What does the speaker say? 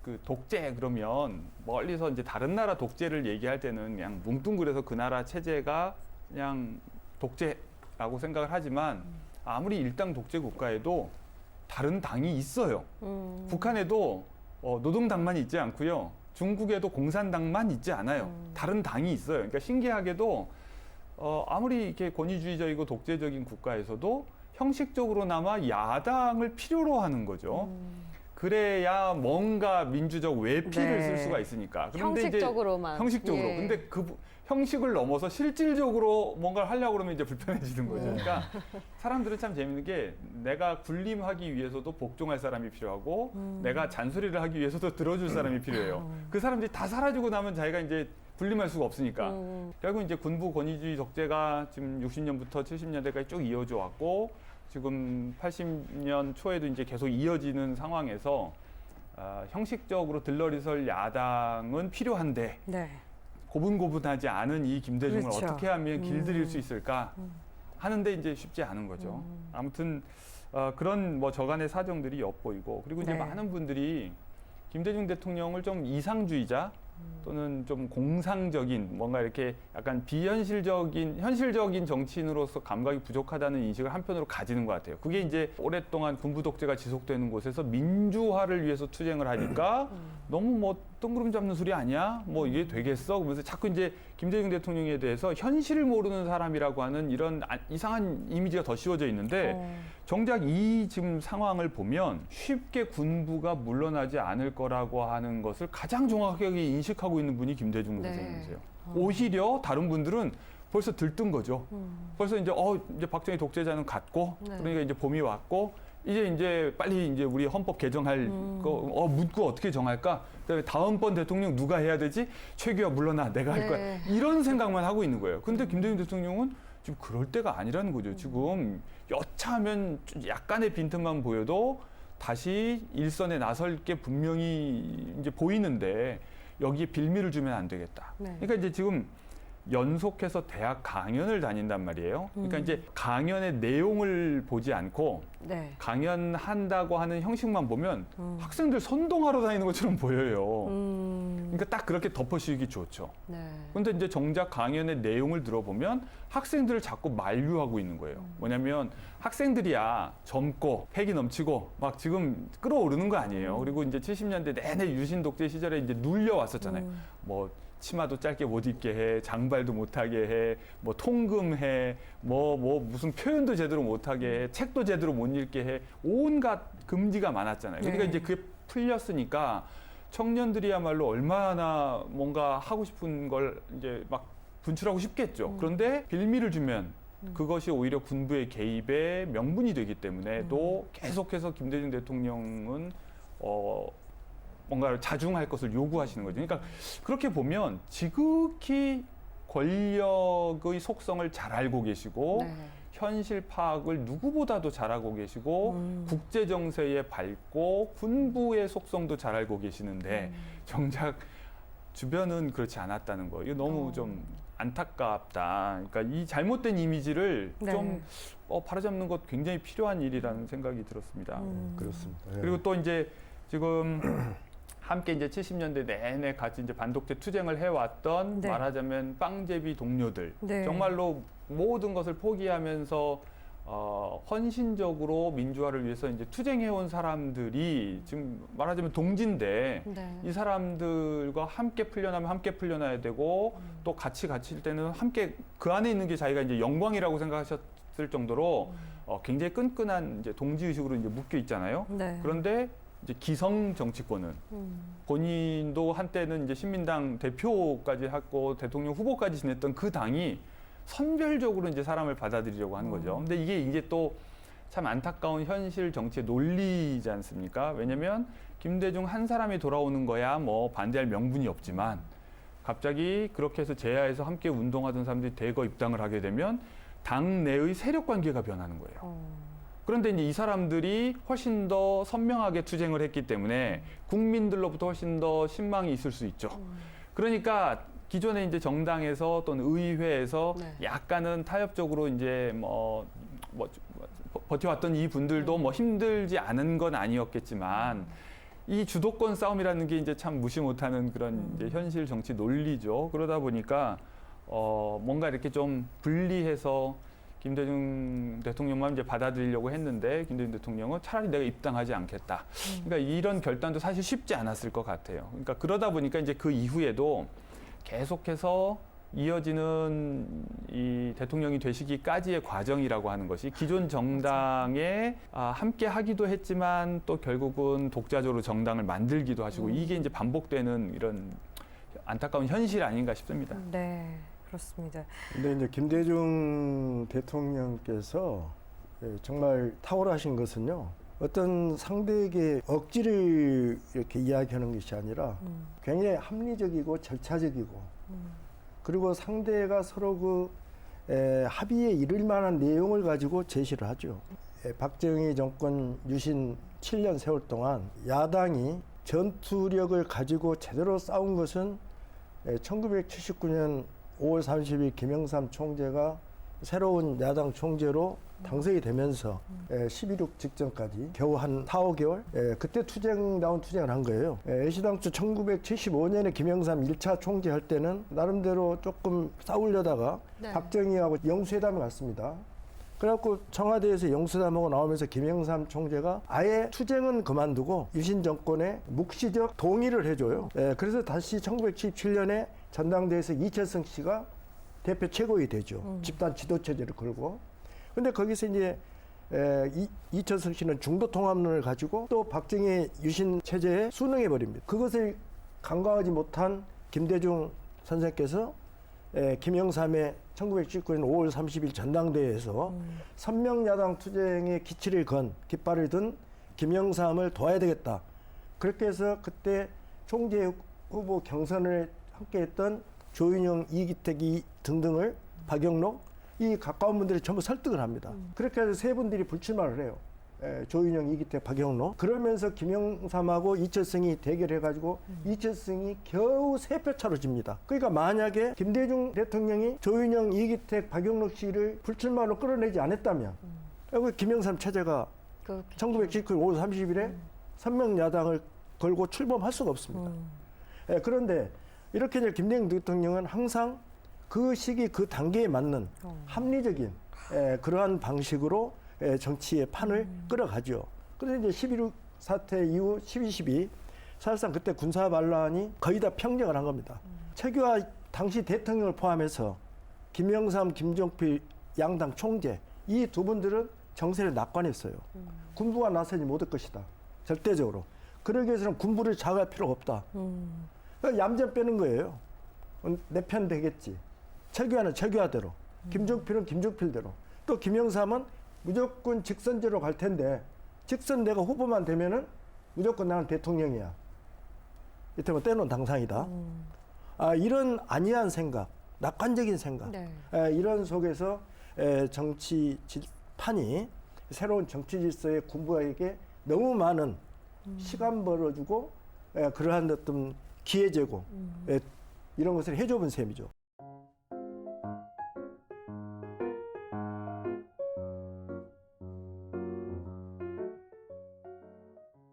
그 독재 그러면 멀리서 이제 다른 나라 독재를 얘기할 때는 그냥 뭉뚱그려서 그 나라 체제가 그냥 독재라고 생각을 하지만 아무리 일당 독재 국가에도 다른 당이 있어요. 북한에도 노동당만 있지 않고요. 중국에도 공산당만 있지 않아요. 다른 당이 있어요. 그러니까 신기하게도 아무리 이렇게 권위주의적이고 독재적인 국가에서도 형식적으로나마 야당을 필요로 하는 거죠. 그래야 뭔가 민주적 외피를 네. 쓸 수가 있으니까. 그런데 형식적으로만. 이제 형식적으로. 예. 근데 그 형식을 넘어서 실질적으로 뭔가를 하려고 그러면 이제 불편해지는 거죠. 그러니까 사람들은 참 재밌는 게 내가 군림하기 위해서도 복종할 사람이 필요하고 내가 잔소리를 하기 위해서도 들어줄 사람이 필요해요. 그 사람들이 다 사라지고 나면 자기가 이제 군림할 수가 없으니까. 결국 이제 군부 권위주의 독재가 지금 60년부터 70년대까지 쭉 이어져 왔고 지금 80년 초에도 이제 계속 이어지는 상황에서 형식적으로 들러리설 야당은 필요한데 네. 고분고분하지 않은 이 김대중을 그렇죠. 어떻게 하면 길들일 수 있을까 하는데 이제 쉽지 않은 거죠. 아무튼 그런 뭐 저간의 사정들이 엿보이고 그리고 이제 네. 많은 분들이 김대중 대통령을 좀 이상주의자 또는 좀 공상적인 뭔가 이렇게 약간 현실적인 정치인으로서 감각이 부족하다는 인식을 한편으로 가지는 것 같아요. 그게 이제 오랫동안 군부 독재가 지속되는 곳에서 민주화를 위해서 투쟁을 하니까 너무 뭐 뜬구름 잡는 소리 아니야? 뭐 이게 되겠어? 그러면서 자꾸 이제 김대중 대통령에 대해서 현실을 모르는 사람이라고 하는 이런 이상한 이미지가 더 씌워져 있는데 정작 이 지금 상황을 보면 쉽게 군부가 물러나지 않을 거라고 하는 것을 가장 정확하게 인식하고 있는 분이 김대중 네. 선생님이세요. 오히려 다른 분들은 벌써 들뜬 거죠. 벌써 이제 박정희 독재자는 갔고 네. 그러니까 이제 봄이 왔고 이제 빨리 이제 우리 헌법 개정할 거 묻고 어떻게 정할까? 그다음에 다음번 대통령 누가 해야 되지? 최규하 물러나 내가 할 네. 거야. 이런 생각만 하고 있는 거예요. 근데 김대중 대통령은 지금 그럴 때가 아니라는 거죠. 지금 여차하면 약간의 빈틈만 보여도 다시 일선에 나설 게 분명히 이제 보이는데 여기에 빌미를 주면 안 되겠다. 네. 그러니까 이제 지금 연속해서 대학 강연을 다닌단 말이에요. 그러니까 이제 강연의 내용을 보지 않고 네. 강연한다고 하는 형식만 보면 학생들 선동하러 다니는 것처럼 보여요. 그러니까 딱 그렇게 덮어씌우기 좋죠. 네. 근데 이제 정작 강연의 내용을 들어보면 학생들을 자꾸 만류하고 있는 거예요. 뭐냐면 학생들이야 젊고 패기 넘치고 막 지금 끌어오르는 거 아니에요. 그리고 이제 70년대 내내 유신 독재 시절에 이제 눌려왔었잖아요. 뭐 치마도 짧게 못 입게 해, 장발도 못하게 해, 뭐 통금해, 뭐 무슨 표현도 제대로 못하게 해, 책도 제대로 못 읽게 해, 온갖 금지가 많았잖아요. 그러니까 네. 이제 그게 풀렸으니까 청년들이야말로 얼마나 뭔가 하고 싶은 걸 이제 막 분출하고 싶겠죠. 그런데 빌미를 주면 그것이 오히려 군부의 개입의 명분이 되기 때문에 또 계속해서 김대중 대통령은 뭔가를 자중할 것을 요구하시는 거죠. 그러니까 그렇게 보면 지극히 권력의 속성을 잘 알고 계시고 네. 현실 파악을 누구보다도 잘하고 계시고 국제 정세에 밝고 군부의 속성도 잘 알고 계시는데 정작 주변은 그렇지 않았다는 거. 이거 너무 좀 안타깝다. 그러니까 이 잘못된 이미지를 네. 좀 바로잡는 것 굉장히 필요한 일이라는 생각이 들었습니다. 그렇습니다. 예. 그리고 또 이제 지금 함께 이제 70년대 내내 같이 이제 반독재 투쟁을 해왔던 네. 말하자면 빵제비 동료들 네. 정말로 모든 것을 포기하면서 헌신적으로 민주화를 위해서 이제 투쟁해온 사람들이 지금 말하자면 동지인데 네. 이 사람들과 함께 풀려나면 함께 풀려나야 되고 또 같이 갇힐 때는 함께 그 안에 있는 게 자기가 이제 영광이라고 생각하셨을 정도로 굉장히 끈끈한 이제 동지의식으로 이제 묶여 있잖아요. 네. 그런데 이제 기성 정치권은 본인도 한때는 이제 신민당 대표까지 했고 대통령 후보까지 지냈던 그 당이 선별적으로 이제 사람을 받아들이려고 하는 거죠. 근데 이게 이제 또 참 안타까운 현실 정치의 논리지 않습니까? 왜냐면 김대중 한 사람이 돌아오는 거야 뭐 반대할 명분이 없지만 갑자기 그렇게 해서 제야에서 함께 운동하던 사람들이 대거 입당을 하게 되면 당 내의 세력 관계가 변하는 거예요. 그런데 이제 이 사람들이 훨씬 더 선명하게 투쟁을 했기 때문에 국민들로부터 훨씬 더 신망이 있을 수 있죠. 그러니까 기존에 이제 정당에서 또는 의회에서 네. 약간은 타협적으로 이제 버텨왔던 이 분들도 뭐 힘들지 않은 건 아니었겠지만 이 주도권 싸움이라는 게 이제 참 무시 못하는 그런 이제 현실 정치 논리죠. 그러다 보니까 뭔가 이렇게 좀 분리해서 김대중 대통령만 이제 받아들이려고 했는데 김대중 대통령은 차라리 내가 입당하지 않겠다. 그러니까 이런 결단도 사실 쉽지 않았을 것 같아요. 그러니까 그러다 보니까 이제 그 이후에도 계속해서 이어지는 이 대통령이 되시기까지의 과정이라고 하는 것이 기존 정당에 함께 하기도 했지만 또 결국은 독자적으로 정당을 만들기도 하시고 이게 이제 반복되는 이런 안타까운 현실 아닌가 싶습니다. 네, 그렇습니다. 근데 이제 김대중 대통령께서 정말 탁월하신 것은요. 어떤 상대에게 억지를 이렇게 이야기하는 것이 아니라 굉장히 합리적이고 절차적이고 그리고 상대가 서로 그 합의에 이를 만한 내용을 가지고 제시를 하죠. 박정희 정권 유신 7년 세월 동안 야당이 전투력을 가지고 제대로 싸운 것은 1979년 5월 30일 김영삼 총재가 새로운 야당 총재로 당선이 되면서 11.6 직전까지 겨우 한 4, 5개월 그때 투쟁다운 투쟁을 한 거예요. 애시당초 1975년에 김영삼 1차 총재할 때는 나름대로 조금 싸우려다가 네. 박정희하고 영수회담을 갔습니다. 그래갖고 청와대에서 영수회담하고 나오면서 김영삼 총재가 아예 투쟁은 그만두고 유신 정권에 묵시적 동의를 해줘요. 그래서 다시 1977년에 전당대회에서 이철성 씨가 대표 최고위 되죠. 집단 지도체제를 걸고. 근데 거기서 이제 이철성 씨는 중도 통합론을 가지고 또 박정희 유신 체제에 순응해 버립니다. 그것을 간과하지 못한 김대중 선생께서 김영삼의 1979년 5월 30일 전당대회에서 선명야당 투쟁의 깃발을 든 김영삼을 도와야 되겠다. 그렇게 해서 그때 총재 후보 경선을 함께했던 조윤영, 이기택 등등을 박영록 이 가까운 분들이 전부 설득을 합니다. 그렇게 해서 세 분들이 불출마를 해요. 조윤영, 이기택, 박영록. 그러면서 김영삼하고 이철성이 대결해가지고 이철성이 겨우 3표 차로 집니다. 그러니까 만약에 김대중 대통령이 조윤영, 이기택, 박영록 씨를 불출마로 끌어내지 않았다면 김영삼 체제가 1979년 5월 30일에 선명야당을 걸고 출범할 수가 없습니다. 그런데 이렇게 이제 김대중 대통령은 항상 그 시기 그 단계에 맞는 합리적인 그러한 방식으로 정치의 판을 끌어가죠. 그래서 이제 11.6 사태 이후 12.12 사실상 그때 군사 반란이 거의 다 평정을 한 겁니다. 최규하 당시 대통령을 포함해서 김영삼, 김종필 양당 총재 이 두 분들은 정세를 낙관했어요. 군부가 나서지 못할 것이다. 절대적으로. 그러기 위해서는 군부를 자극할 필요가 없다. 얌전 빼는 거예요. 내 편 되겠지. 최규하는 최규하대로, 김종필은 김종필대로, 또 김영삼은 무조건 직선제로 갈 텐데 직선 내가 후보만 되면은 무조건 나는 대통령이야. 이때면 떼놓은 당상이다. 이런 안이한 생각, 낙관적인 생각, 네. 이런 속에서 정치판이 새로운 정치 질서의 군부에게 너무 많은 시간 벌어주고 그러한 어떤 기회 제공 이런 것을 해줘본 셈이죠.